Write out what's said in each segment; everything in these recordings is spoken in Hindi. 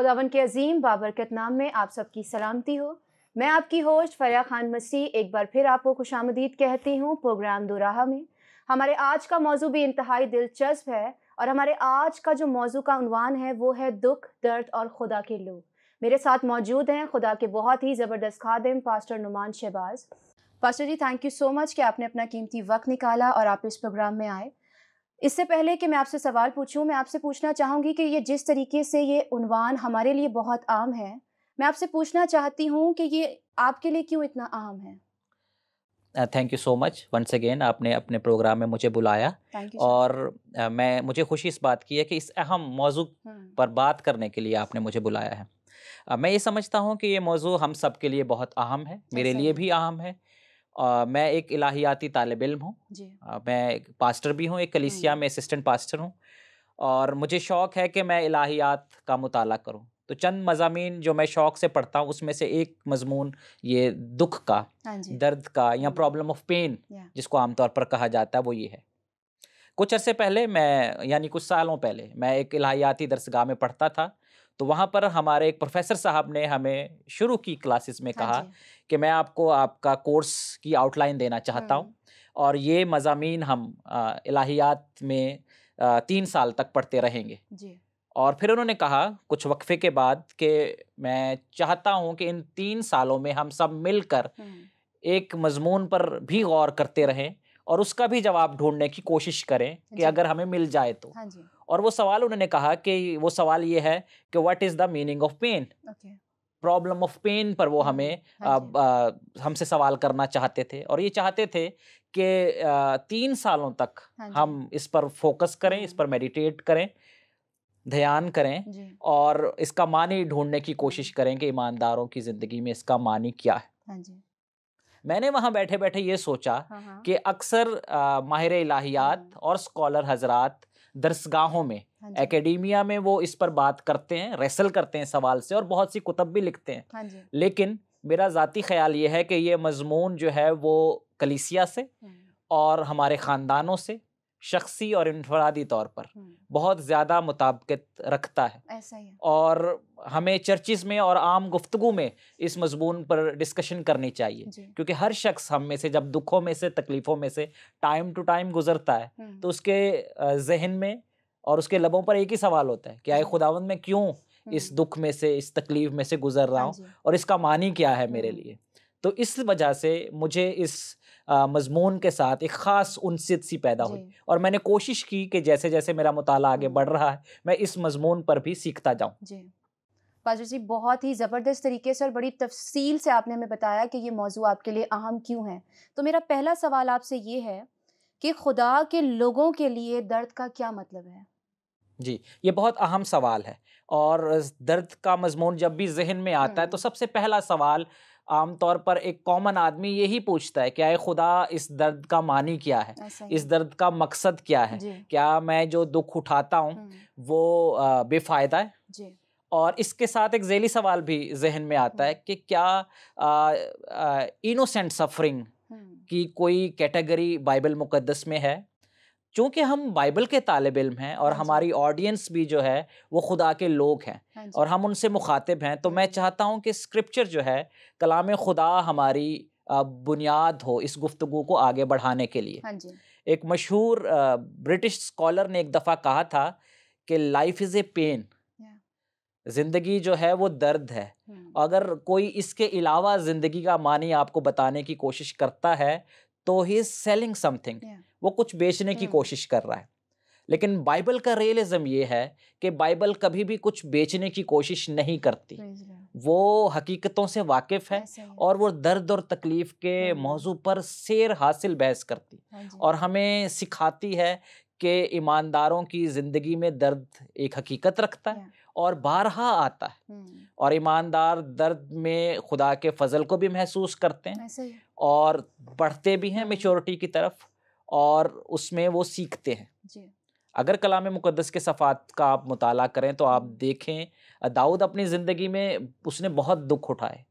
खुदावन के अजीम बाबरकत नाम में आप सबकी सलामती हो। मैं आपकी होस्ट फरिया खान मसीह एक बार फिर आपको खुशामदीद कहती हूँ प्रोग्राम दुराहा में। हमारे आज का मौजू भी इंतहाई दिलचस्प है और हमारे आज का जो मौजू का उन्वान है वो है दुख, दर्द और खुदा के लोग। मेरे साथ मौजूद हैं खुदा के बहुत ही ज़बरदस्त खादिम pastor Numan Shahbaz. Pastor ji, thank you so much कि आपने अपना कीमती वक्त निकाला और आप इस प्रोग्राम में आए। इससे पहले कि मैं आपसे सवाल पूछूं, मैं आपसे पूछना चाहूँगी कि ये जिस तरीके से ये उन्वान हमारे लिए बहुत आम है, मैं आपसे पूछना चाहती हूँ कि ये आपके लिए क्यों इतना आम है? Thank you so much once again, आपने अपने प्रोग्राम में मुझे बुलाया और मुझे खुशी इस बात की है कि इस अहम मौजू पर बात करने के लिए आपने मुझे बुलाया है। मैं ये समझता हूँ कि ये मौजू हम सब के लिए बहुत अहम है, मेरे लिए भी अहम है। मैं एक इलाहियाती तालिब इल्म हूँ, मैं एक पास्टर भी हूँ, एक कलीसिया में असिस्टेंट पास्टर हूँ और मुझे शौक़ है कि मैं इलाहियात का मुताला करूँ। तो चंद मज़ामीन जो मैं शौक़ से पढ़ता हूँ उसमें से एक मज़मून ये दुख का, दर्द का या प्रॉब्लम ऑफ पेन जिसको आमतौर पर कहा जाता है वो ये है। कुछ अरसे पहले यानी कुछ सालों पहले मैं एक इलाहियाती दरसगाह में पढ़ता था। तो वहाँ पर हमारे एक प्रोफेसर साहब ने हमें शुरू की क्लासेस में कहा कि मैं आपको आपका कोर्स की आउटलाइन देना चाहता हूँ और ये मज़ामीन हम इलाहियात में 3 साल तक पढ़ते रहेंगे। और फिर उन्होंने कहा कुछ वक्फे के बाद कि मैं चाहता हूँ कि इन 3 सालों में हम सब मिलकर एक मज़मून पर भी गौर करते रहें और उसका भी जवाब ढूंढने की कोशिश करें कि अगर हमें मिल जाए तो। और वो सवाल उन्होंने कहा कि वो सवाल ये है कि what is the meaning of pain, problem of pain पर वो हमें हमसे सवाल करना चाहते थे और ये चाहते थे कि 3 सालों तक हम इस पर फोकस करें, इस पर मेडिटेट करें, ध्यान करें और इसका मानी ढूंढने की कोशिश करें कि ईमानदारों की ज़िंदगी में इसका मानी क्या है। मैंने वहाँ बैठे बैठे ये सोचा कि अक्सर माहिर इलाहियात और स्कॉलर हजरात दरसगाहों में, एकेडेमिया में वो इस पर बात करते हैं, रेसल करते हैं सवाल से और बहुत सी कुतब भी लिखते हैं। लेकिन मेरा ज़ाती ख्याल ये है कि ये मज़मून जो है वो कलीसिया से और हमारे ख़ानदानों से शख्सी और इनफरादी तौर पर बहुत ज़्यादा मुताबिकत रखता है। ऐसा ही है। और हमें चर्चिज़ में और आम गुफ्तगू में इस मज़मून पर डिस्कशन करनी चाहिए क्योंकि हर शख्स हम में से जब दुखों में से, तकलीफ़ों में से टाइम टू टाइम गुजरता है तो उसके जहन में और उसके लबों पर एक ही सवाल होता है कि आए खुदावंद मैं क्यों इस दुख में से, इस तकलीफ़ में से गुजर रहा हूँ और इसका मानी क्या है मेरे लिए। तो इस वजह से मुझे इस मज़मून के साथ एक ख़ास उनसीयत सी पैदा हुई और मैंने कोशिश की कि जैसे जैसे मेरा मुताला आगे बढ़ रहा है मैं इस मज़मून पर भी सीखता जाऊँ। पास्टर जी, बहुत ही ज़बरदस्त तरीके से और बड़ी तफसील से आपने हमें बताया कि ये मौजू आपके लिए अहम क्यों है। तो मेरा पहला सवाल आपसे ये है कि खुदा के लोगों के लिए दर्द का क्या मतलब है? जी, ये बहुत अहम सवाल है और दर्द का मज़मून जब भी ज़हन में आता है तो सबसे पहला सवाल आमतौर पर एक कॉमन आदमी यही पूछता है कि आए खुदा इस दर्द का मानी क्या है, इस दर्द का मकसद क्या है, क्या मैं जो दुख उठाता हूँ वो बेफ़ायदा है। और इसके साथ एक ज़ैली सवाल भी जहन में आता है कि क्या इनोसेंट सफरिंग की कोई कैटेगरी बाइबल मुक़द्दस में है। चूँकि हम बाइबल के तालिब इल्म हैं और हमारी ऑडियंस भी जो है वो खुदा के लोग हैं और हम उनसे मुखातिब हैं, तो मैं चाहता हूँ कि स्क्रिप्चर जो है, कलाम खुदा हमारी बुनियाद हो इस गुफ्तगू को आगे बढ़ाने के लिए। एक मशहूर ब्रिटिश स्कॉलर ने एक दफ़ा कहा था कि लाइफ इज़ ए पेन, ज़िंदगी जो है वो दर्द है। अगर कोई इसके अलावा ज़िंदगी का मानी आपको बताने की कोशिश करता है तो ही इज़ सेलिंग समथिंग, वो कुछ बेचने की कोशिश कर रहा है। लेकिन बाइबल का रियलिज्म ये है कि बाइबल कभी भी कुछ बेचने की कोशिश नहीं करती, वो हकीकतों से वाकिफ़ है और वो दर्द और तकलीफ़ के मौजू पर सेर हासिल बहस करती और हमें सिखाती है कि ईमानदारों की ज़िंदगी में दर्द एक हकीकत रखता है और बारहा आता है और ईमानदार दर्द में खुदा के फजल को भी महसूस करते हैं और बढ़ते भी हैं मैच्योरिटी की तरफ और उसमें वो सीखते हैं। अगर कलाम मुक़द्दस के सफ़ात का आप मुताला करें तो आप देखें दाऊद अपनी ज़िंदगी में उसने बहुत दुख उठाए,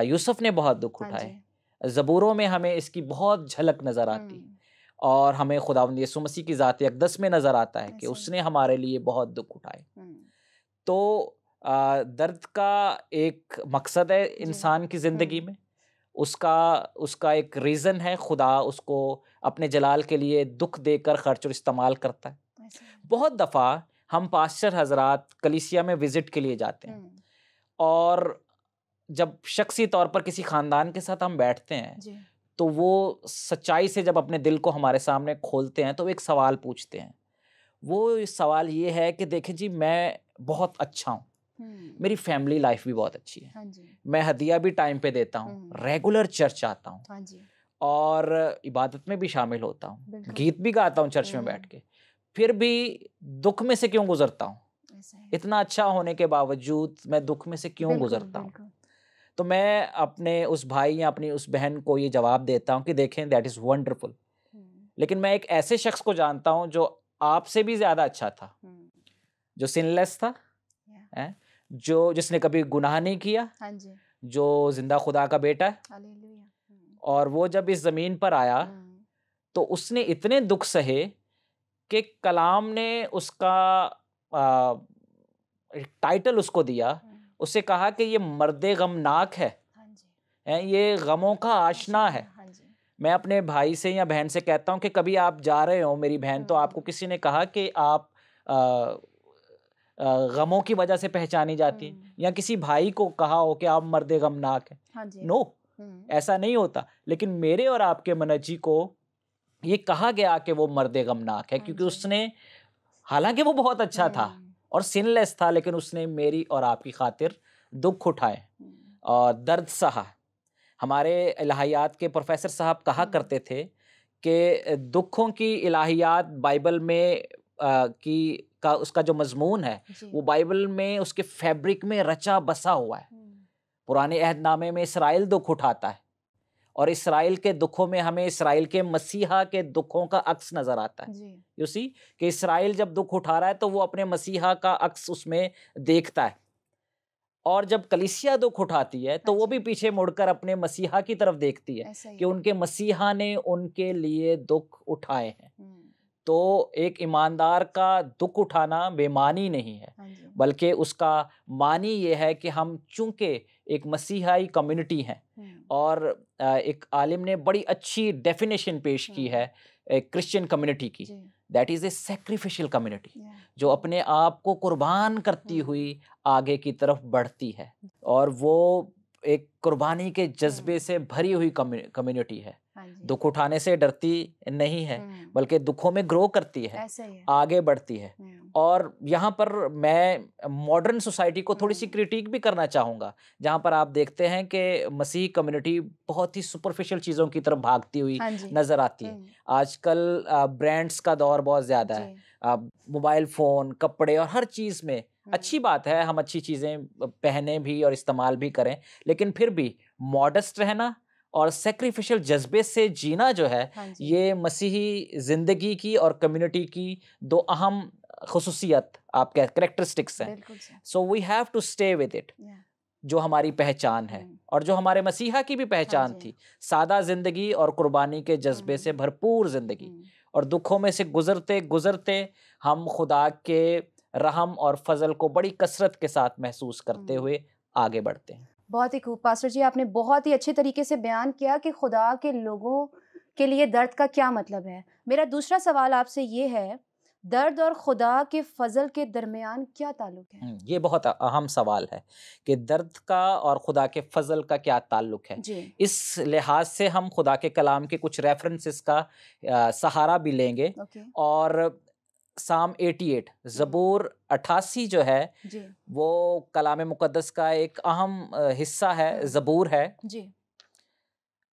यूसुफ ने बहुत दुख उठाए, ज़बूरों में हमें इसकी बहुत झलक नज़र आती है और हमें खुदावंद यीशु मसीह की ज़ात अक़दस में नज़र आता है कि उसने हमारे लिए बहुत दुख उठाए। तो दर्द का एक मकसद है इंसान की ज़िंदगी में, उसका एक रीज़न है। खुदा उसको अपने जलाल के लिए दुख देकर खर्च और इस्तेमाल करता है। बहुत दफ़ा हम पास्टर हजरात कलीसिया में विज़िट के लिए जाते हैं, और जब शख्सी तौर पर किसी ख़ानदान के साथ हम बैठते हैं तो वो सच्चाई से जब अपने दिल को हमारे सामने खोलते हैं तो एक सवाल पूछते हैं। वो सवाल ये है कि देखें जी, मैं बहुत अच्छा हूँ, मेरी फैमिली लाइफ भी बहुत अच्छी है, मैं हदिया भी टाइम पे देता हूँ, रेगुलर चर्च आता हूँ और इबादत में भी शामिल होता हूँ, गीत भी गाता हूँ चर्च में बैठ के, फिर भी दुख में से क्यों गुजरता हूँ? इतना अच्छा होने के बावजूद मैं दुख में से क्यों गुजरता हूँ? तो मैं अपने उस भाई या अपनी उस बहन को ये जवाब देता हूँ कि देखें, दैट इज़ वंडरफुल, लेकिन मैं एक ऐसे शख्स को जानता हूँ जो आपसे भी ज़्यादा अच्छा था, जो सिनलेस था, जो जिसने कभी गुनाह नहीं किया, जो जिंदा खुदा का बेटा है। और वो जब इस ज़मीन पर आया तो उसने इतने दुख सहे कि कलाम ने उसका टाइटल उसको दिया, उससे कहा कि ये मर्दे गमनाक है, ये गमों का आशना है। मैं अपने भाई से या बहन से कहता हूँ कि कभी आप जा रहे हो मेरी बहन, तो आपको किसी ने कहा कि आप गमों की वजह से पहचानी जाती है, या किसी भाई को कहा हो कि आप मर्दे गमनाक हैं? नो, ऐसा नहीं होता। लेकिन मेरे और आपके मनज्जी को ये कहा गया कि वो मर्दे गमनाक है, क्योंकि उसने, हालांकि वो बहुत अच्छा था और सिनलेस था, लेकिन उसने मेरी और आपकी खातिर दुख उठाए और दर्द सहा। हमारे इलाहियात के प्रोफेसर साहब कहा करते थे कि दुखों की इलाहियात बाइबल में का उसका जो मजमून है वो बाइबल में उसके फैब्रिक में रचा बसा हुआ है। पुराने अहदनामे में इसराइल दुख उठाता है, और इसराइल के दुखों में हमें इसराइल के मसीहा के दुखों का अक्स नजर आता है। यू सी कि इसराइल जब दुख उठा रहा है तो वो अपने मसीहा का अक्स उसमें देखता है, और जब कलीसिया दुख उठाती है तो वो भी पीछे मुड़कर अपने मसीहा की तरफ देखती है कि उनके मसीहा ने उनके लिए दुख उठाए हैं। तो एक ईमानदार का दुख उठाना बेमानी नहीं है, बल्कि उसका मानी ये है कि हम चूंकि एक मसीहाई कम्युनिटी हैं, और एक आलिम ने बड़ी अच्छी डेफिनेशन पेश की है एक क्रिश्चियन कम्युनिटी की, that is a sacrificial community, जो अपने आप को कुर्बान करती हुई आगे की तरफ बढ़ती है, और वो एक कुर्बानी के जज्बे से भरी हुई कम्युनिटी है। दुख उठाने से डरती नहीं है, बल्कि दुखों में ग्रो करती है, आगे बढ़ती है। और यहाँ पर मैं मॉडर्न सोसाइटी को थोड़ी सी क्रिटिक भी करना चाहूँगा, जहाँ पर आप देखते हैं कि मसीही कम्युनिटी बहुत ही सुपरफिशियल चीज़ों की तरफ भागती हुई नज़र आती है। आजकल ब्रांड्स का दौर बहुत ज़्यादा है, मोबाइल फ़ोन, कपड़े और हर चीज़ में अच्छी बात है, हम अच्छी चीज़ें पहने भी और इस्तेमाल भी करें, लेकिन फिर भी मॉडेस्ट रहना और सैक्रिफिशियल जज्बे से जीना जो है, ये मसीही ज़िंदगी की और कम्युनिटी की दो अहम खुसूसियत आप कह कैरेक्टरिस्टिक्स हैं। So we have to stay with it, जो हमारी पहचान है और जो हमारे मसीहा की भी पहचान थी, सादा ज़िंदगी और कुर्बानी के जज्बे से भरपूर ज़िंदगी। और दुखों में से गुजरते गुजरते हम खुदा के रहम और फजल को बड़ी कसरत के साथ महसूस करते हुए आगे बढ़ते हैं। बहुत ही खूब पास्टर जी, आपने बहुत ही अच्छे तरीके से बयान किया कि खुदा के लोगों के लिए दर्द का क्या मतलब है। मेरा दूसरा सवाल आपसे ये है, दर्द और खुदा के फजल के दरमियान क्या ताल्लुक है? ये बहुत अहम सवाल है कि दर्द का और खुदा के फजल का क्या ताल्लुक है। इस लिहाज से हम खुदा के कलाम के कुछ रेफरेंसेस का सहारा भी लेंगे। और साम 88 ज़बूर 88 जो है वो कलाम मुक़द्दस का एक अहम हिस्सा है, ज़बूर है।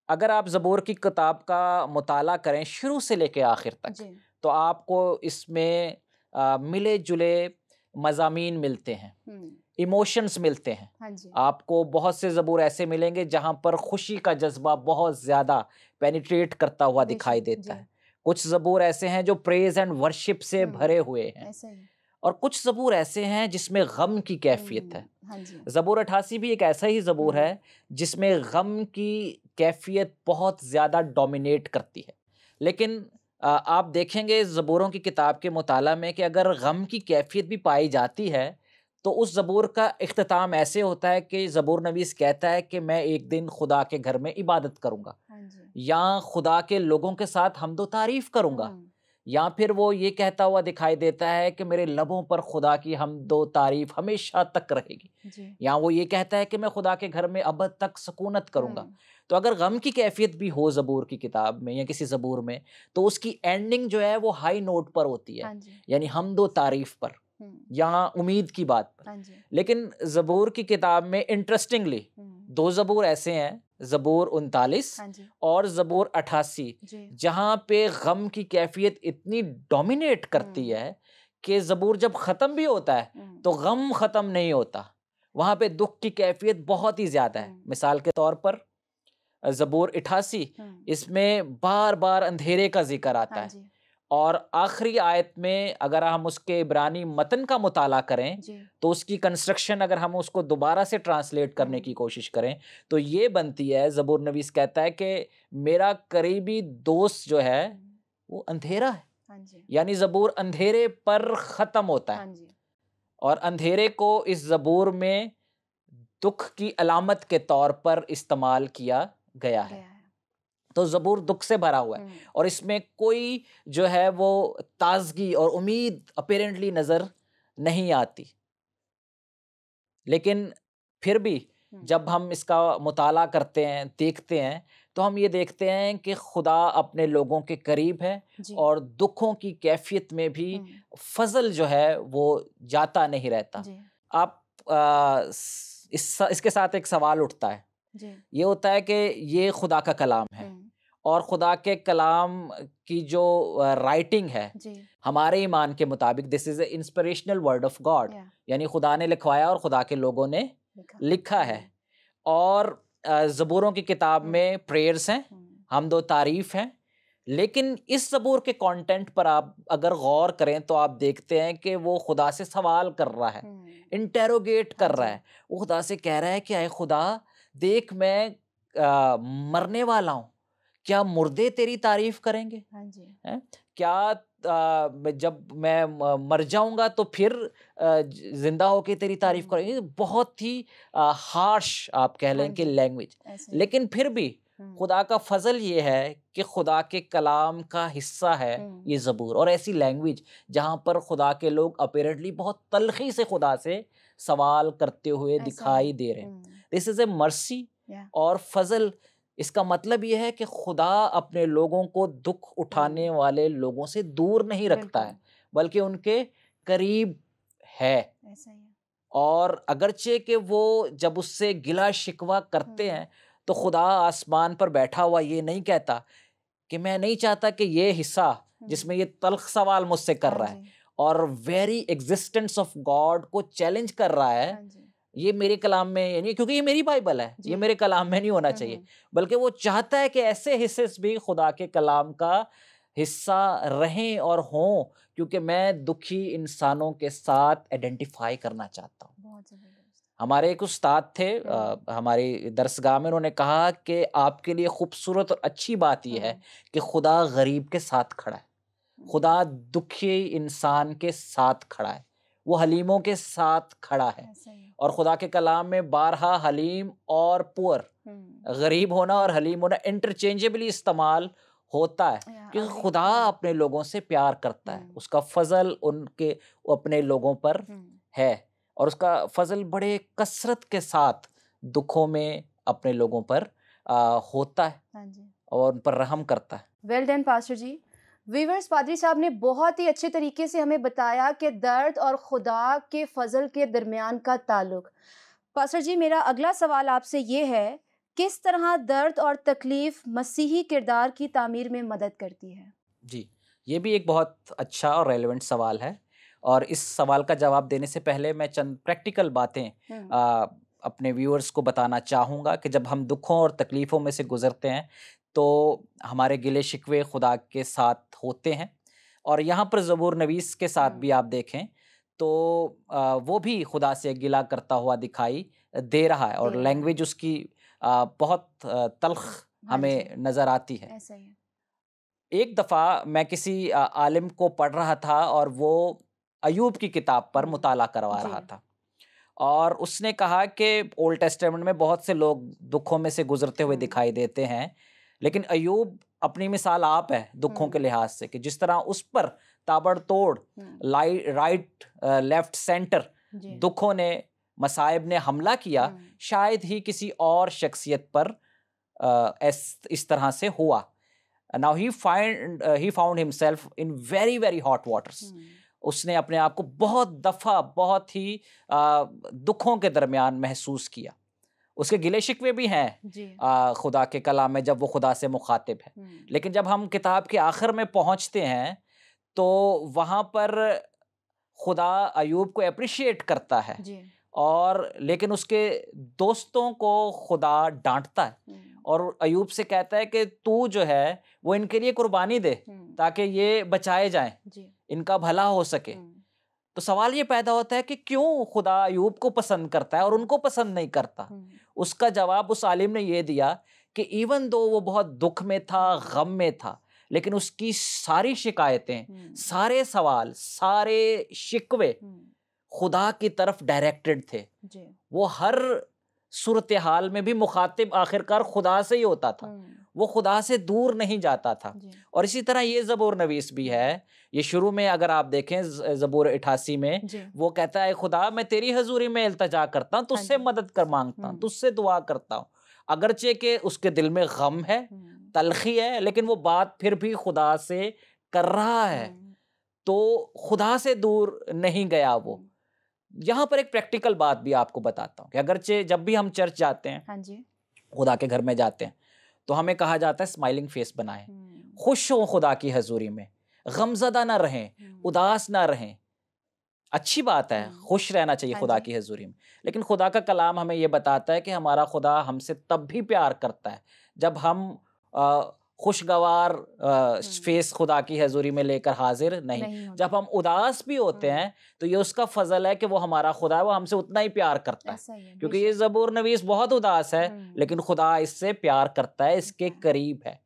अगर आप ज़बूर की किताब का मुताला करें शुरू से लेके आखिर तक, तो आपको इसमें मिले जुले मज़ामीन मिलते हैं, इमोशंस मिलते हैं। आपको बहुत से ज़बूर ऐसे मिलेंगे जहाँ पर खुशी का जज्बा बहुत ज़्यादा पेनिट्रेट करता हुआ दिखाई देता है। कुछ ज़बूर ऐसे हैं जो प्रेज एंड वर्शिप से भरे हुए हैं, और कुछ ज़बूर ऐसे हैं जिसमें गम की कैफियत है। ज़बूर 88 भी एक ऐसा ही ज़बूर है जिसमें गम की कैफियत बहुत ज़्यादा डोमिनेट करती है। लेकिन आप देखेंगे ज़बूरों की किताब के मुताला में कि अगर गम की कैफियत भी पाई जाती है तो उस ज़बूर का इख्तिताम ऐसे होता है कि ज़बूर नवीस कहता है कि मैं एक दिन खुदा के घर में इबादत करूँगा, या खुदा के लोगों के साथ हमदो तारीफ़ करूँगा, या फिर वो ये कहता हुआ दिखाई देता है कि मेरे लबों पर खुदा की हमदो तारीफ़ हमेशा तक रहेगी, या वो ये कहता है कि मैं खुदा के घर में अब तक सुकूनत करूँगा। तो अगर गम की कैफियत भी हो ज़बूर की किताब में या किसी ज़बूर में, तो उसकी एंडिंग जो है वो हाई नोट पर होती है, यानी हमदो तारीफ़ पर या उम्मीद की बात पर। लेकिन ज़बूर की किताब में इंटरेस्टिंगली 2 ज़बूर ऐसे हैं, ज़बूर 39 और ज़बूर 88, जहाँ पे गम की कैफियत इतनी डोमिनेट करती है कि ज़बूर जब ख़त्म भी होता है तो गम ख़त्म नहीं होता, वहाँ पे दुख की कैफियत बहुत ही ज़्यादा है। मिसाल के तौर पर ज़बूर 88, इसमें बार बार अंधेरे का जिक्र आता है, और आखिरी आयत में अगर हम उसके इब्रानी मतन का मुताला करें तो उसकी कंस्ट्रक्शन अगर हम उसको दोबारा से ट्रांसलेट करने की कोशिश करें तो ये बनती है, ज़बूर नवीस कहता है कि मेरा करीबी दोस्त जो है वो अंधेरा है, यानी ज़बूर अंधेरे पर ख़त्म होता है, और अंधेरे को इस ज़बूर में दुख की अलामत के तौर पर इस्तेमाल किया गया है। तो ज़बूर दुख से भरा हुआ है, और इसमें कोई जो है वो ताजगी और उम्मीद अपेरेंटली नज़र नहीं आती। लेकिन फिर भी जब हम इसका मुताला करते हैं, देखते हैं, तो हम ये देखते हैं कि खुदा अपने लोगों के करीब है, और दुखों की कैफियत में भी फजल जो है वो जाता नहीं रहता। आप इसके साथ एक सवाल उठता है, ये होता है कि ये खुदा का कलाम है, और खुदा के कलाम की जो राइटिंग है हमारे ईमान के मुताबिक this is a inspirational word of God, यानी खुदा ने लिखवाया और खुदा के लोगों ने लिखा है। और ज़बूरों की किताब में प्रेयर्स हैं, हमदो तारीफ़ हैं, लेकिन इस ज़बूर के कंटेंट पर आप अगर गौर करें तो आप देखते हैं कि वो खुदा से सवाल कर रहा है, इंटेरोगेट कर रहा है। वो खुदा से कह रहा है कि अय खुदा देख, मैं मरने वाला हूँ, क्या मुर्दे तेरी तारीफ करेंगे? है? क्या जब मैं मर जाऊंगा तो फिर जिंदा होके तेरी तारीफ करेंगे? बहुत ही हार्श आप कह लें कि लैंग्वेज, लेकिन फिर भी खुदा का फजल ये है कि खुदा के कलाम का हिस्सा है ये ज़बूर, और ऐसी लैंग्वेज जहाँ पर खुदा के लोग अपेरेंटली बहुत तलखी से खुदा से सवाल करते हुए दिखाई दे रहे हैं। दिस इज ए मर्सी और फजल। इसका मतलब यह है कि खुदा अपने लोगों को दुख उठाने वाले लोगों से दूर नहीं रखता है, बल्कि उनके करीब है। और अगरचे कि वो जब उससे गिला शिकवा करते हैं तो खुदा आसमान पर बैठा हुआ ये नहीं कहता कि मैं नहीं चाहता कि ये हिस्सा जिसमें ये तल्ख सवाल मुझसे कर रहा है और वेरी एग्जिस्टेंस ऑफ गॉड को चैलेंज कर रहा है, ये मेरे कलाम में यानी, क्योंकि ये मेरी बाइबल है, ये मेरे कलाम में नहीं होना चाहिए, बल्कि वो चाहता है कि ऐसे हिस्से भी खुदा के कलाम का हिस्सा रहें और हों, क्योंकि मैं दुखी इंसानों के साथ आइडेंटिफाई करना चाहता हूँ। हमारे एक उस्ताद थे हमारी दरसगाह में, उन्होंने कहा कि आपके लिए खूबसूरत और अच्छी बात यह है कि खुदा गरीब के साथ खड़ा है, खुदा दुखी इंसान के साथ खड़ा है, वो हलीमों के साथ खड़ा है। और खुदा के कलाम में बारहा हलीम और पुअर, गरीब होना और हलीम होना इंटरचेंजेबली इस्तेमाल होता है, क्योंकि खुदा अपने लोगों से प्यार करता है, उसका फजल उनके अपने लोगों पर है, और उसका फजल बड़े कसरत के साथ दुखों में अपने लोगों पर होता है और उन पर रहम करता है। वेल डन पास्टर जी। वीवर्स, पादरी साहब ने बहुत ही अच्छे तरीके से हमें बताया कि दर्द और खुदा के फजल के दरमियान का ताल्लुक। पास्टर जी, मेरा अगला सवाल आपसे ये है, किस तरह दर्द और तकलीफ मसीही किरदार की तामीर में मदद करती है? जी, ये भी एक बहुत अच्छा और रेलेवेंट सवाल है, और इस सवाल का जवाब देने से पहले मैं चंद प्रैक्टिकल बातें अपने व्यूअर्स को बताना चाहूँगा कि जब हम दुखों और तकलीफ़ों में से गुज़रते हैं तो हमारे गिले शिकवे खुदा के साथ होते हैं, और यहाँ पर ज़बूर नवीस के साथ भी आप देखें तो वो भी खुदा से गिला करता हुआ दिखाई दे रहा है, और लैंग्वेज उसकी बहुत तल्ख हमें नज़र आती है। एक दफ़ा मैं किसी आलिम को पढ़ रहा था और वो अयूब की किताब पर मुताला करवा रहा था, और उसने कहा कि ओल्ड टेस्टामेंट में बहुत से लोग दुखों में से गुजरते हुए दिखाई देते हैं, लेकिन अय्यूब अपनी मिसाल आप है दुखों के लिहाज से, कि जिस तरह उस पर ताबड़तोड़ राइट लेफ्ट सेंटर दुखों ने, मसाइब ने हमला किया, शायद ही किसी और शख्सियत पर इस तरह से हुआ. Now he found himself in very very hot waters. उसने अपने आप को बहुत दफा बहुत ही दुखों के दरमियान महसूस किया. उसके गिले शिकवे भी हैं खुदा के कलाम में जब वो खुदा से मुखातिब है. लेकिन जब हम किताब के आखिर में पहुंचते हैं तो वहां पर खुदा अय्यूब को अप्रिशिएट करता है, और लेकिन उसके दोस्तों को खुदा डांटता है और अय्यूब से कहता है कि तू जो है वो इनके लिए कुर्बानी दे ताकि ये बचाए जाएं, इनका भला हो सके. तो सवाल ये पैदा होता है कि क्यों खुदा अय्यूब को पसंद करता है और उनको पसंद नहीं करता. उसका जवाब उस आलिम ने ये दिया कि इवन दो वो बहुत दुख में था, गम में था, लेकिन उसकी सारी शिकायतें, सारे सवाल, सारे शिकवे खुदा की तरफ डायरेक्टेड थे. वो हर सूरत हाल में भी मुखातिब आखिरकार खुदा से ही होता था, वो खुदा से दूर नहीं जाता था. और इसी तरह ये ज़बूर नवीस भी है. ये शुरू में अगर आप देखें ज़बूर 88 में वो कहता है खुदा मैं तेरी हजूरी में इल्तजा करता हूँ, तुझसे मदद कर मांगता हूँ, तुझसे दुआ करता हूँ. अगरचे के उसके दिल में गम है, तलखी है, लेकिन वो बात फिर भी खुदा से कर रहा है, तो खुदा से दूर नहीं गया वो. यहाँ पर एक प्रैक्टिकल बात भी आपको बताता हूँ कि अगरचे जब भी हम चर्च जाते हैं, खुदा के घर में जाते हैं, तो हमें कहा जाता है स्माइलिंग फेस बनाएं, खुश हो खुदा की हजूरी में, गमज़दा ना रहें, उदास ना रहें. अच्छी बात है, खुश रहना चाहिए खुदा की हजूरी में, लेकिन खुदा का कलाम हमें ये बताता है कि हमारा खुदा हमसे तब भी प्यार करता है जब हम खुशगवार फेस खुदा की हजूरी में लेकर हाजिर नहीं. जब हम उदास भी होते हैं तो ये उसका फजल है कि वो हमारा खुदा है, वो हमसे उतना ही प्यार करता है, क्योंकि ये ज़बूर नवीस बहुत उदास है लेकिन खुदा इससे प्यार करता है, इसके करीब है.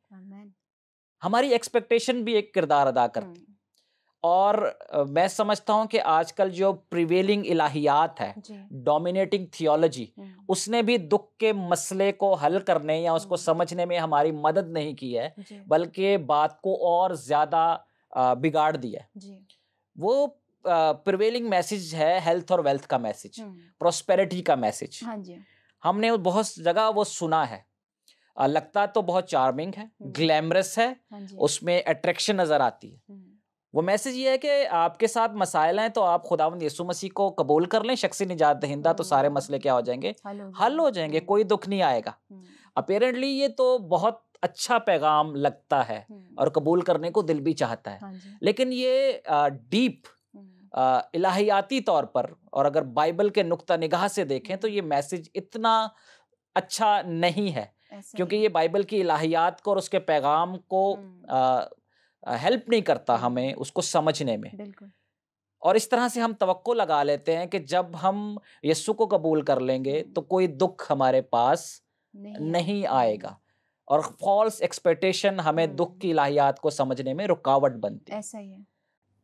हमारी एक्सपेक्टेशन भी एक किरदार अदा करती है. और मैं समझता हूँ कि आजकल जो प्रिवेलिंग इलाहियात है, डोमिनेटिंग थियोलॉजी, उसने भी दुख के मसले को हल करने या उसको समझने में हमारी मदद नहीं की है, बल्कि बात को और ज़्यादा बिगाड़ दिया है. वो प्रिवेलिंग मैसेज है हेल्थ और वेल्थ का मैसेज, प्रॉस्पेरिटी का मैसेज. हमने बहुत जगह वो सुना है, लगता तो बहुत चार्मिंग है, ग्लैमरस है, उसमें अट्रैक्शन नज़र आती है. वो मैसेज ये है कि आपके साथ मसाइल हैं तो आप खुदावंद यीशु मसीह को कबूल कर लें शख्सी निजात दहिंदा, तो सारे मसले क्या हो जाएंगे, हल हो जाएंगे, कोई दुख नहीं आएगा. अपेरेंटली ये तो बहुत अच्छा पैगाम लगता है और कबूल करने को दिल भी चाहता है, लेकिन ये डीप इलाहियाती तौर पर और अगर बाइबल के नुक्ता निगाह से देखें तो ये मैसेज इतना अच्छा नहीं है, क्योंकि ये बाइबल की इलाहियात को और उसके पैगाम को हेल्प नहीं करता हमें उसको समझने में. और इस तरह से हम तवक्को लगा लेते हैं कि जब हम यीशु को कबूल कर लेंगे तो कोई दुख हमारे पास नहीं आएगा, और फॉल्स एक्सपेक्टेशन हमें दुख की इलाहियात को समझने में रुकावट बनती है. ऐसा ही है.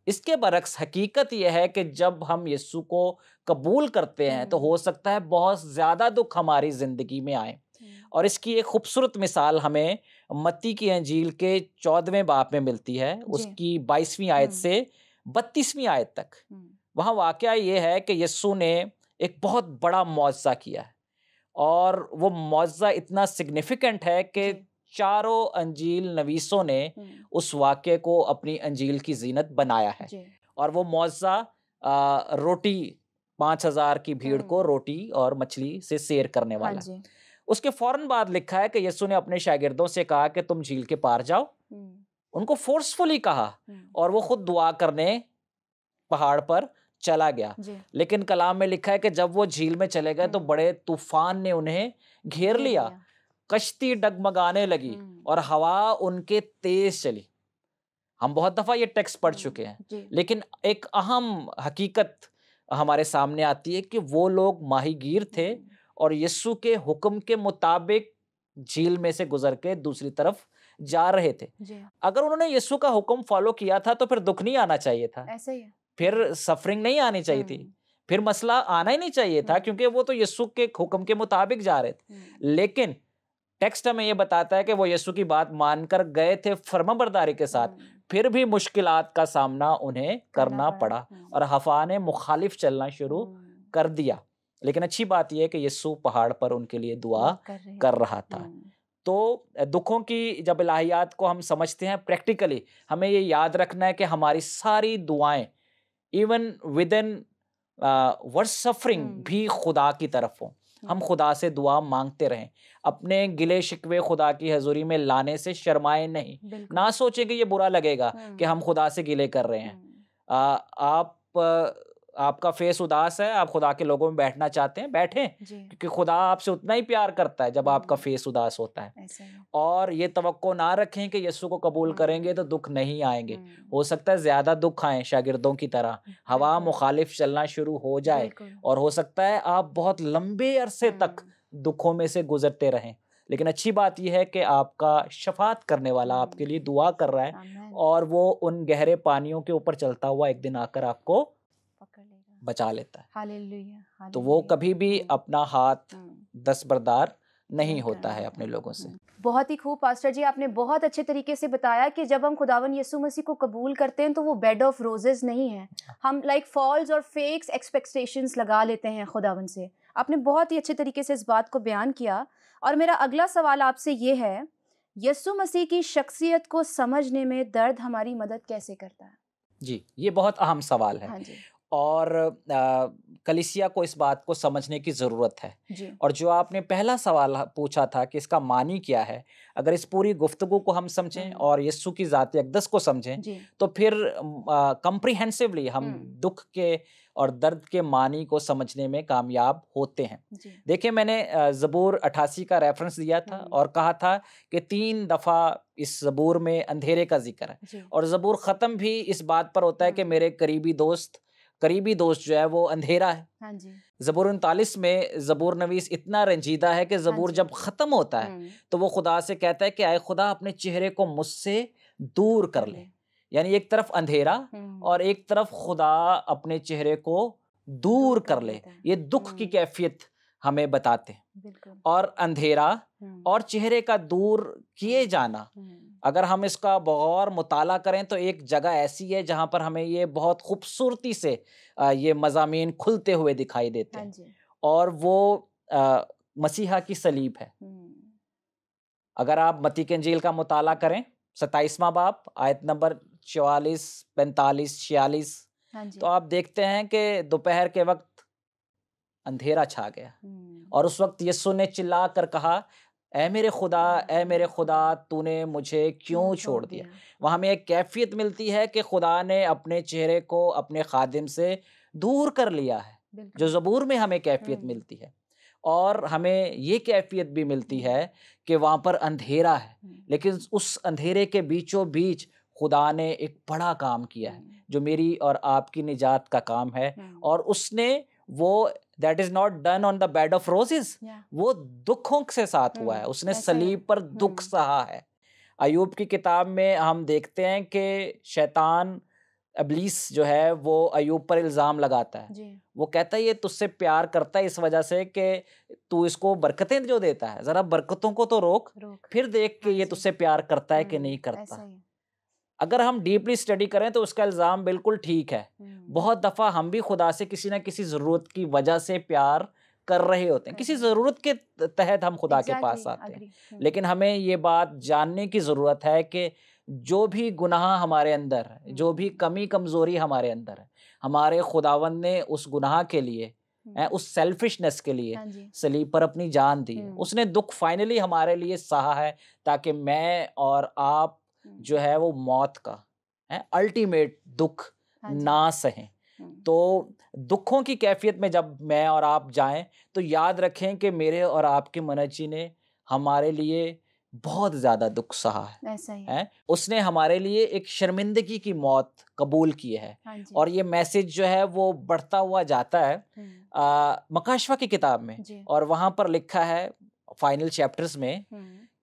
इसके बरक्स हकीकत यह है कि जब हम यीशु को कबूल करते हैं तो हो सकता है बहुत ज़्यादा दुख हमारी ज़िंदगी में आए. और इसकी एक खूबसूरत मिसाल हमें मत्ती की अंजील के 14वें बाब में मिलती है, उसकी 22वीं आयत से 32वीं आयत तक. वहाँ वाकया ये है कि यीशु ने एक बहुत बड़ा मौजज़ा किया है, और वो मौजज़ा इतना सिग्निफिकेंट है कि चारों अंजील नवीसों ने उस वाक़े को अपनी अंजील की जीनत बनाया है. और वो मौजज़ा रोटी 5000 की भीड़ को रोटी और मछली से सैर करने वाला. उसके फौरन बाद लिखा है कि यीशु ने अपने शागिर्दों से कहा कि तुम झील के पार जाओ. उनको फोर्सफुली कहा, और वो खुद दुआ करने पहाड़ पर चला गया. लेकिन कलाम में लिखा है कि जब वो झील में चले गए तो बड़े तूफान ने उन्हें घेर लिया, कश्ती डगमगाने लगी और हवा उनके तेज चली. हम बहुत दफा ये टेक्स्ट पढ़ चुके हैं, लेकिन एक अहम हकीकत हमारे सामने आती है कि वो लोग माहीगीर थे और यीशु के हुक्म के मुताबिक झील में से गुजर के दूसरी तरफ जा रहे थे. अगर उन्होंने यीशु का हुक्म फॉलो किया था तो फिर दुख नहीं आना चाहिए था, ऐसा ही है. फिर सफरिंग नहीं आनी चाहिए थी, फिर मसला आना ही नहीं चाहिए था, क्योंकि वो तो यीशु के हुक्म के मुताबिक जा रहे थे। लेकिन टेक्स्ट हमें ये बताता है कि वो यीशु की बात मानकर गए थे फर्माबरदारी के साथ, फिर भी मुश्किलात का सामना उन्हें करना पड़ा और हवा ने मुखालिफ चलना शुरू कर दिया। लेकिन अच्छी बात यह है कि यीशु पहाड़ पर उनके लिए दुआ कर रहा था। तो दुखों की जब इलाहियात को हम समझते हैं प्रैक्टिकली, हमें ये याद रखना है कि हमारी सारी दुआएं even within worse suffering भी खुदा की तरफ हो। हम खुदा से दुआ मांगते रहें, अपने गिले शिकवे खुदा की हजूरी में लाने से शर्माए नहीं। ना सोचें कि ये बुरा लगेगा कि हम खुदा से गिले कर रहे हैं। आपका फेस उदास है, आप खुदा के लोगों में बैठना चाहते हैं, बैठें, क्योंकि खुदा आपसे उतना ही प्यार करता है जब आपका फेस उदास होता है। और ये तवक्को ना रखें कि यीशु को कबूल करेंगे तो दुख नहीं आएंगे। हो सकता है ज्यादा दुख आए, शागिर्दों की तरह हवा मुखालिफ चलना शुरू हो जाए, और हो सकता है आप बहुत लंबे अरसे तक दुखों में से गुजरते रहें। लेकिन अच्छी बात यह है कि आपका शफात करने वाला आपके लिए दुआ कर रहा है, और वो उन गहरे पानियों के ऊपर चलता हुआ एक दिन आकर आपको बचा लेता है। हालेलुया। तो वो कभी भी अपना हाथ दस्तबरदार नहीं होता है अपने लोगों से। बहुत ही खूब पास्टर जी, आपने बहुत अच्छे तरीके से बताया कि जब हम खुदावन यीशु मसीह को कबूल करते हैं तो वो बेड ऑफ रोजेस नहीं है। हम लाइक फॉल्स और फेक्स एक्सपेक्टेशंस लगा लेते हैं खुदावन से। आपने बहुत ही अच्छे तरीके से इस बात को बयान किया। और मेरा अगला सवाल आपसे ये है, यीशु मसीह की शख्सियत को समझने में दर्द हमारी मदद कैसे करता है? जी, ये बहुत अहम सवाल है। हाँ जी। और कलीसिया को इस बात को समझने की ज़रूरत है। और जो आपने पहला सवाल पूछा था कि इसका मानी क्या है, अगर इस पूरी गुफ्तगू को हम समझें और यीशु की ज़ात अक़दस को समझें तो फिर कम्प्रीहेंसिवली हम दुख के और दर्द के मानी को समझने में कामयाब होते हैं। देखिए, मैंने ज़बूर 88 का रेफरेंस दिया था और कहा था कि 3 दफ़ा इस ज़बूर में अंधेरे का जिक्र है, और ज़बूर ख़त्म भी इस बात पर होता है कि मेरे करीबी दोस्त जो है वो अंधेरा है। हाँ जी। ज़बूर 39 में ज़बूर नवीस इतना रंजीदा है कि ज़बूर जब ख़त्म होता है तो वो खुदा से कहता है कि आए खुदा अपने चेहरे को मुझसे दूर कर ले। यानी एक तरफ अंधेरा और एक तरफ खुदा अपने चेहरे को दूर कर ले। ये दुख की कैफियत हमें बताते हैं। और अंधेरा और चेहरे का दूर किए जाना, अगर हम इसका बगौर मुताला करें तो एक जगह ऐसी है जहाँ पर हमें ये बहुत खूबसूरती से ये मज़ामीन खुलते हुए दिखाई देते हैं, और वो मसीहा की सलीब है। अगर आप मत्ती की इंजील का मुताला करें 27वां बाब आयत नंबर 44, 45, 46, तो आप देखते हैं कि दोपहर के वक्त अंधेरा छा गया, और उस वक्त यीशु ने चिल्ला कर कहा, ऐ मेरे खुदा तूने मुझे क्यों छोड़ दिया। वहाँ हमें एक कैफियत मिलती है कि खुदा ने अपने चेहरे को अपने खादिम से दूर कर लिया है, जो ज़बूर में हमें कैफियत मिलती है। और हमें ये कैफियत भी मिलती है कि वहाँ पर अंधेरा है, लेकिन उस अंधेरे के बीचों बीच खुदा ने एक बड़ा काम किया है, जो मेरी और आपकी निजात का काम है। और उसने वो that is not done on the bed of roses, वो दुखों से साथ हुआ है। उसने सलीब पर दुख सहा है। अयूब की किताब में हम देखते हैं कि शैतान इब्लीस जो है वो अयूब पर इल्ज़ाम लगाता है। वो कहता है ये तुझसे प्यार करता है इस वजह से कि तू इसको बरकतें जो देता है, ज़रा बरकतों को तो रोक, फिर देख कि ये तुझसे प्यार करता है कि नहीं करता। अगर हम डीपली स्टडी करें तो उसका इल्ज़ाम बिल्कुल ठीक है। बहुत दफ़ा हम भी खुदा से किसी न किसी ज़रूरत की वजह से प्यार कर रहे होते हैं, किसी ज़रूरत के तहत हम खुदा के पास आते हैं। लेकिन हमें ये बात जानने की ज़रूरत है कि जो भी गुनाह हमारे अंदर है, जो भी कमी कमज़ोरी हमारे अंदर है, हमारे खुदावंद ने उस गुनाह के लिए, उस सेल्फिशनेस के लिए सलीब पर अपनी जान दी है। उसने दुख फाइनली हमारे लिए सहा है ताकि मैं और आप जो है वो मौत का अल्टीमेट दुख ना सहें। तो दुखों की कैफियत में जब मैं और आप जाएं तो याद रखें कि मेरे और आपके मनजी ने हमारे लिए बहुत ज़्यादा दुख सहा है। ऐसा ही है। उसने हमारे लिए एक शर्मिंदगी की मौत कबूल की है। और ये मैसेज जो है वो बढ़ता हुआ जाता है मकाशवा की किताब में, और वहाँ पर लिखा है फाइनल चैप्टर्स में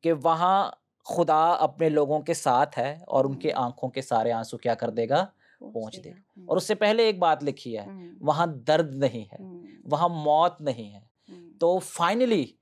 कि वहाँ खुदा अपने लोगों के साथ है और उनके आंखों के सारे आंसू क्या कर देगा, पहुंच देगा। और उससे पहले एक बात लिखी है, वहां दर्द नहीं है, वहां मौत नहीं है। तो फाइनली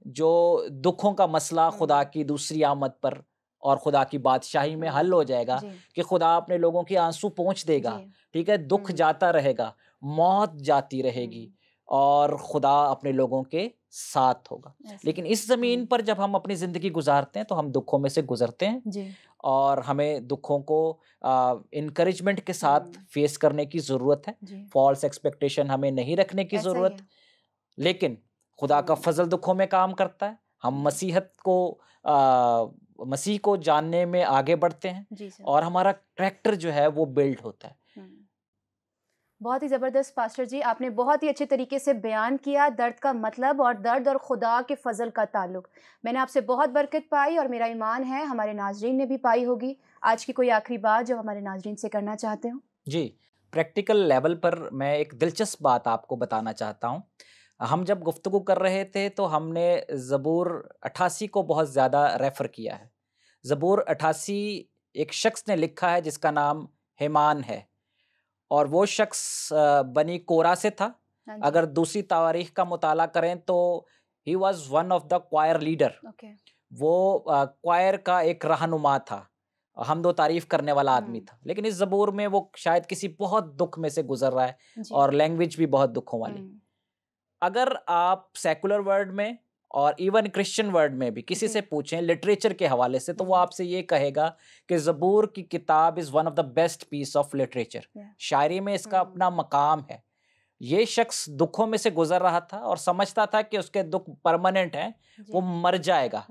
जो दुखों का मसला खुदा की दूसरी आमद पर और खुदा की बादशाही में हल हो जाएगा कि खुदा अपने लोगों के आंसू पोंछ देगा, ठीक है, दुख जाता रहेगा, मौत जाती रहेगी और खुदा अपने लोगों के साथ होगा। लेकिन इस जमीन पर जब हम अपनी जिंदगी गुजारते हैं तो हम दुखों में से गुजरते हैं और हमें दुखों को इनकरेजमेंट के साथ फेस करने की जरूरत है। फॉल्स एक्सपेक्टेशन हमें नहीं रखने की जरूरत, लेकिन खुदा का फजल दुखों में काम करता है। हम मसीह को जानने में आगे बढ़ते हैं और हमारा कैरेक्टर जो है वो बिल्ड होता है। बहुत ही ज़बरदस्त पास्टर जी, आपने बहुत ही अच्छे तरीके से बयान किया दर्द का मतलब और दर्द और खुदा के फजल का ताल्लुक। मैंने आपसे बहुत बरकत पाई और मेरा ईमान है हमारे नाजरीन ने भी पाई होगी। आज की कोई आखिरी बात जो हमारे नाजरीन से करना चाहते हो? जी, प्रैक्टिकल लेवल पर मैं एक दिलचस्प बात आपको बताना चाहता हूँ। हम जब गुफ्तगू कर रहे थे तो हमने ज़बूर 88 को बहुत ज़्यादा रेफ़र किया है। ज़बूर 88 एक शख्स ने लिखा है जिसका नाम हेमान है और वो शख्स बनी कोरा से था। अगर दूसरी तारीख का मुताला करें तो he was one of the choir leader. वो क्वायर का एक रहनुमा था, हमदो तारीफ करने वाला आदमी था। लेकिन इस ज़बूर में वो शायद किसी बहुत दुख में से गुजर रहा है और लैंग्वेज भी बहुत दुखों वाली। अगर आप सेकुलर वर्ल्ड में और इवन क्रिश्चियन वर्ल्ड में भी किसी से पूछें लिटरेचर के हवाले से तो वो आपसे ये कहेगा कि ज़बूर की किताब is one of the best piece of literature. शायरी में इसका अपना मकाम है। ये शख्स दुखों में से गुजर रहा था और समझता था कि उसके दुख परमानेंट हैं, वो मर जाएगा,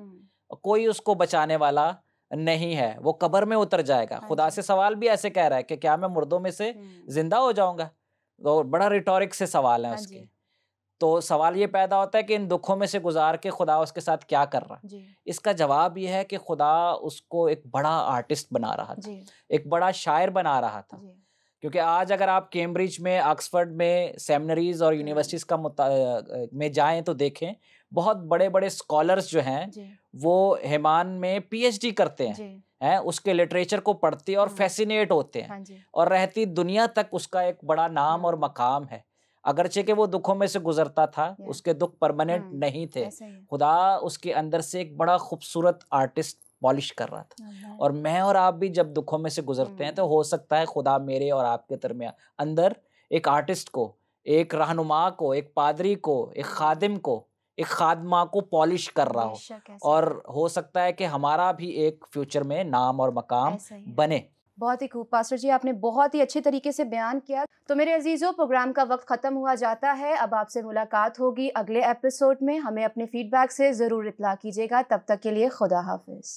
कोई उसको बचाने वाला नहीं है, वो कब्र में उतर जाएगा। खुदा से सवाल भी ऐसे कह रहा है कि क्या मैं मुर्दों में से जिंदा हो जाऊंगा? तो बड़ा रिटोरिक से सवाल है उसके। तो सवाल ये पैदा होता है कि इन दुखों में से गुजार के खुदा उसके साथ क्या कर रहा है? इसका जवाब ये है कि खुदा उसको एक बड़ा आर्टिस्ट बना रहा था, एक बड़ा शायर बना रहा था। क्योंकि आज अगर आप कैम्ब्रिज में, ऑक्सफोर्ड में, सेमिनरीज और यूनिवर्सिटीज का में जाएं तो देखें बहुत बड़े बड़े स्कॉलर्स जो हैं वो हेमान में पीएचडी करते हैं, उसके लिटरेचर को पढ़ते और फैसिनेट होते हैं और रहती दुनिया तक उसका एक बड़ा नाम और मकाम है। अगरचे कि वो दुखों में से गुजरता था, उसके दुख परमानेंट नहीं थे। खुदा उसके अंदर से एक बड़ा खूबसूरत आर्टिस्ट पॉलिश कर रहा था। और मैं और आप भी जब दुखों में से गुजरते हैं तो हो सकता है खुदा मेरे और आपके दरमियान अंदर एक आर्टिस्ट को, एक रहनुमा को, एक पादरी को, एक खादिम को, एक खादमा को पॉलिश कर रहा हो। और हो सकता है कि हमारा भी एक फ्यूचर में नाम और मकाम बने। बहुत ही खूब पास्टर जी, आपने बहुत ही अच्छे तरीके से बयान किया। तो मेरे अजीजों, प्रोग्राम का वक्त ख़त्म हुआ जाता है। अब आपसे मुलाकात होगी अगले एपिसोड में। हमें अपने फीडबैक से ज़रूर इत्तला कीजिएगा। तब तक के लिए खुदा हाफिज़।